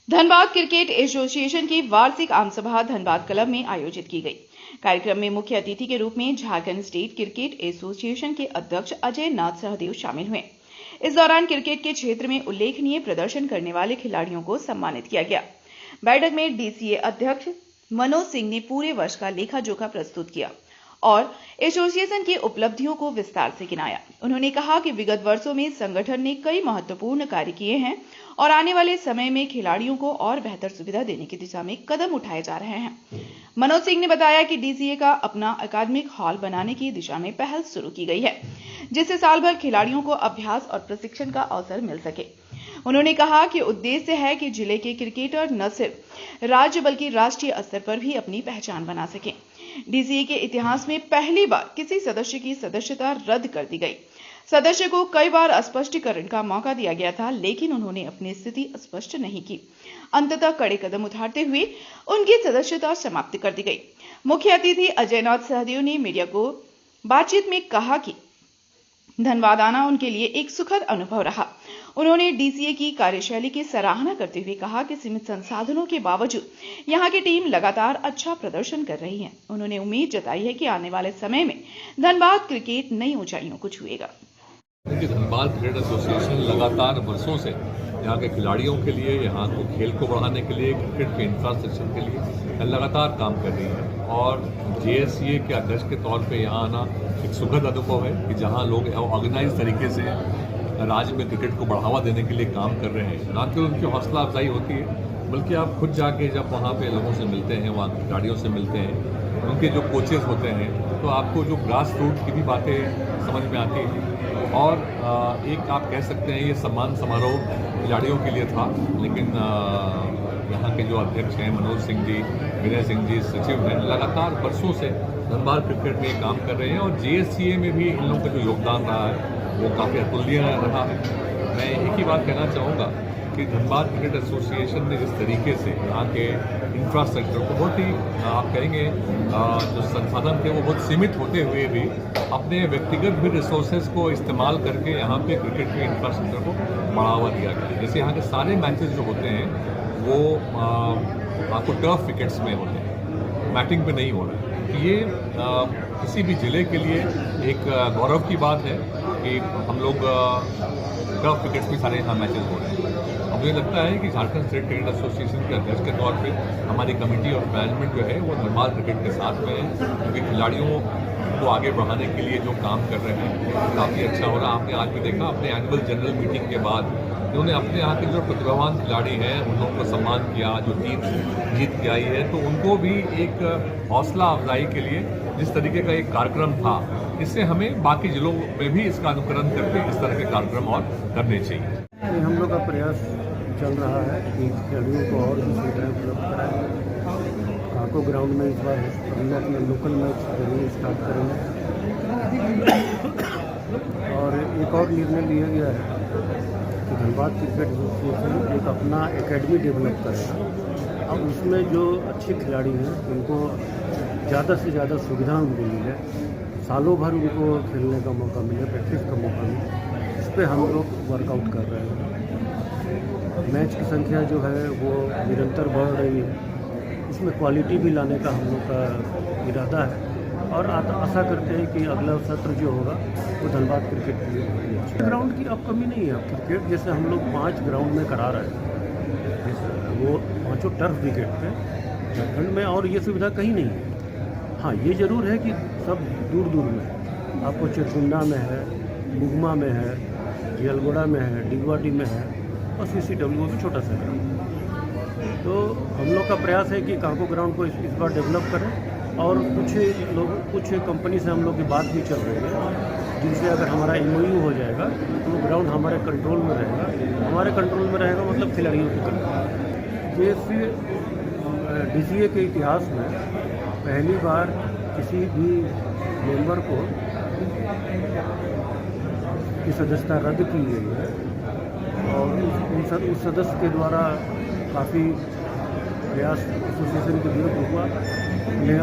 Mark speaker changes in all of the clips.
Speaker 1: Dhanbad cricket association की वार्षिक आमसभा धनबाद क्लब में आयोजित की गई। कार्यक्रम में मुख्य अतिथि के रूप में झारखंड स्टेट क्रिकेट एसोसिएशन के अध्यक्ष अजय नाथ सहदेव शामिल हुए। इस दौरान क्रिकेट के क्षेत्र में उल्लेखनीय प्रदर्शन करने वाले खिलाड़ियों को सम्मानित किया गया। बैठक में डीसीए अध्यक्ष मनोज सिंह ने पूरे वर्ष का लेखा जोखा प्रस्तुत किया और एसोसिएशन की उपलब्धियों को विस्तार से गिनाया। उन्होंने कहा कि विगत वर्षों में संगठन ने कई महत्वपूर्ण कार्य किए हैं और आने वाले समय में खिलाड़ियों को और बेहतर सुविधा देने की दिशा में कदम उठाए जा रहे हैं। मनोज सिंह ने बताया कि डीसीए का अपना अकादमिक हॉल बनाने की दिशा में पहल शुरू की गई है, जिससे साल भर खिलाड़ियों को अभ्यास और प्रशिक्षण का अवसर मिल सके। उन्होंने कहा कि उद्देश्य है कि जिले के क्रिकेटर न सिर्फ राज्य बल्कि राष्ट्रीय स्तर पर भी अपनी पहचान बना सकें। डीसीए के इतिहास में पहली बार किसी सदस्य की सदस्यता रद्द कर दी गई। सदस्य को कई बार स्पष्टीकरण का मौका दिया गया था, लेकिन उन्होंने अपनी स्थिति स्पष्ट नहीं की। अंततः कड़े कदम उठाते हुए उनकी सदस्यता समाप्त कर दी गई। मुख्य अतिथि अजय नाथ सहदेव ने मीडिया को बातचीत में कहा कि धनबाद आना उनके लिए एक सुखद अनुभव रहा। उन्होंने डीसीए की कार्यशैली की सराहना करते हुए कहा कि सीमित संसाधनों के बावजूद यहां की टीम लगातार अच्छा प्रदर्शन कर रही है। उन्होंने उम्मीद जताई है कि आने वाले समय में धनबाद क्रिकेट नई ऊंचाइयों को छुएगा।
Speaker 2: धनबाद क्रिकेट एसोसिएशन लगातार वर्षों से यहाँ के खिलाड़ियों के लिए, यहाँ को खेल को बढ़ाने के लिए, क्रिकेट के इंफ्रास्ट्रक्चर के लिए लगातार काम कर रही है और जेएससीए के अध्यक्ष के तौर पे यहाँ आना एक सुखद अनुभव है कि जहाँ लोग ऑर्गेनाइज तरीके से राज्य में क्रिकेट को बढ़ावा देने के लिए काम कर रहे हैं। ना केवल उनकी हौसला अफजाई होती है, बल्कि आप खुद जाके जब वहाँ पे लोगों से मिलते हैं, वहाँ खिलाड़ियों से मिलते हैं, उनके जो कोचेस होते हैं, तो आपको जो ग्रास रूट की भी बातें समझ में आती हैं। और एक आप कह सकते हैं ये सम्मान समारोह खिलाड़ियों के लिए था, लेकिन यहाँ के जो अध्यक्ष हैं मनोज सिंह जी, विनय सिंह जी, सचिव हैं, लगातार वर्षों से धनबाद क्रिकेट में काम कर रहे हैं और जेएससीए में भी इन लोगों का जो योगदान रहा है वो काफ़ी अतुलनीय रहा है। मैं एक ही बात कहना चाहूँगा कि धनबाद क्रिकेट एसोसिएशन ने जिस तरीके से यहाँ के इंफ्रास्ट्रक्चर को बहुत ही आप कहेंगे जो संसाधन थे वो बहुत सीमित होते हुए भी अपने व्यक्तिगत भी रिसोर्सेज को इस्तेमाल करके यहाँ पे क्रिकेट के इंफ्रास्ट्रक्चर को बढ़ावा दिया गया। जैसे यहाँ के सारे मैचेस जो होते हैं वो आपको टर्फ विकेट्स में होते हैं, मैटिंग पे नहीं हो रहा है। ये किसी भी जिले के लिए एक गौरव की बात है कि हम लोग टर्फ विकेट्स में सारे यहाँ मैचेस हो रहे हैं। अब मुझे लगता है कि झारखंड स्टेट क्रिकेट एसोसिएशन के अध्यक्ष के तौर पे हमारी कमेटी और मैनेजमेंट जो है वो धनबाद क्रिकेट के साथ में है, क्योंकि खिलाड़ियों को आगे बढ़ाने के लिए जो काम कर रहे हैं काफ़ी अच्छा हो रहा है। आपने आज भी देखा अपने एनुअल जनरल मीटिंग के बाद उन्होंने अपने यहाँ के जो प्रतिभावान खिलाड़ी हैं उन लोगों को सम्मान किया, जो टीम जीत के आई है, तो उनको भी एक हौसला अफजाई के लिए जिस तरीके का एक कार्यक्रम था, इससे हमें बाकी जिलों में भी इसका अनुकरण करके इस तरह के कार्यक्रम और करने चाहिए।
Speaker 3: हम लोग का प्रयास चल रहा है कि खिलाड़ियों को और भी सुविधाएँ उपलब्ध कराएँ। काको ग्राउंड में इस बार हम लोग अपने लोकल मैच जरूर स्टार्ट करेंगे और एक और निर्णय लिया गया है कि धनबाद क्रिकेट एसोसिएशन एक अपना एकेडमी डेवलप करेगा। अब उसमें जो अच्छे खिलाड़ी हैं उनको ज़्यादा से ज़्यादा सुविधा मिली है, सालों भर उनको खेलने का मौका मिले, प्रैक्टिस का मौका मिले, इस पर हम लोग वर्कआउट कर रहे हैं। मैच की संख्या जो है वो निरंतर बढ़ रही है, इसमें क्वालिटी भी लाने का हम लोग का इरादा है और आशा करते हैं कि अगला सत्र जो होगा वो धनबाद क्रिकेट के लिए होगी। ग्राउंड की अब कमी नहीं है। क्रिकेट जैसे हम लोग 5 ग्राउंड में करा रहे हैं, वो 5 टर्फ विकेट पे झारखंड में, और ये सुविधा कहीं नहीं है। हाँ, ये ज़रूर है कि सब दूर दूर में आपको चिरकुंडा में है, मुगमा में है, जलगोड़ा में है, डिगवाटी में है और सीसीडब्ल्यू भी छोटा सा ग्राउंड। तो हम लोग का प्रयास है कि काको ग्राउंड को इस बार डेवलप करें और कुछ कंपनी से हम लोग की बात भी चल रही है, जिनसे अगर हमारा MOU हो जाएगा तो वो ग्राउंड हमारे कंट्रोल में रहेगा। हमारे कंट्रोल में रहेगा मतलब खिलाड़ियों की कंट्रोल। जैसे डीसीए के इतिहास में पहली बार किसी भी मेंबर को की सदस्यता रद्द की गई है और उस सदस्य के द्वारा काफ़ी प्रयास एसोसिएशन के विरुद्ध हुआ, उन्हें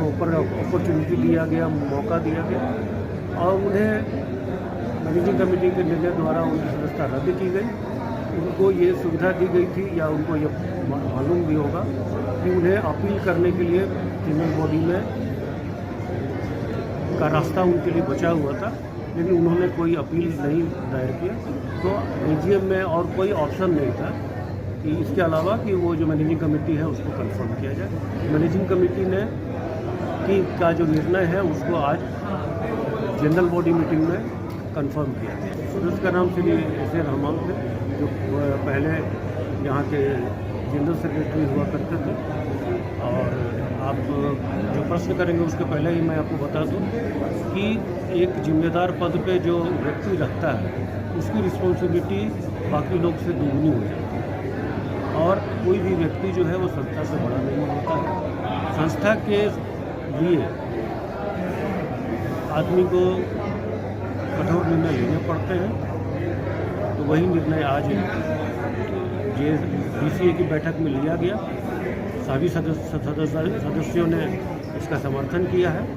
Speaker 3: ऊपर अपॉर्चुनिटी दिया गया, मौका दिया गया और उन्हें मैनेजिंग कमेटी के निर्णय द्वारा उनकी सदस्यता रद्द की गई। उनको ये सुविधा दी गई थी या उनको ये मालूम भी होगा कि उन्हें अपील करने के लिए जनरल बॉडी में का रास्ता उनके लिए बचा हुआ था, लेकिन उन्होंने कोई अपील नहीं दायर किया। तो एजीएम में और कोई ऑप्शन नहीं था कि इसके अलावा कि वो जो मैनेजिंग कमेटी है उसको कंफर्म किया जाए। मैनेजिंग कमेटी ने का जो निर्णय है उसको आज जनरल बॉडी मीटिंग में कंफर्म किया गया। सदस्य का नाम श्री एस.ए. रहमान थे, जो पहले यहाँ के जनरल सेक्रेटरी हुआ करते थे। और आप जो प्रश्न करेंगे उसके पहले ही मैं आपको बता दूं कि एक जिम्मेदार पद पे जो व्यक्ति रखता है उसकी रिस्पॉन्सिबिलिटी बाकी लोग से दुगनी हो जाती है, और कोई भी व्यक्ति जो है वो संस्था से बड़ा नहीं होता है। संस्था के लिए आदमी को कठोर निर्णय लेने पड़ते हैं, तो वही निर्णय आज DCA की बैठक में लिया गया। सभी सदस्यों ने इसका समर्थन किया है।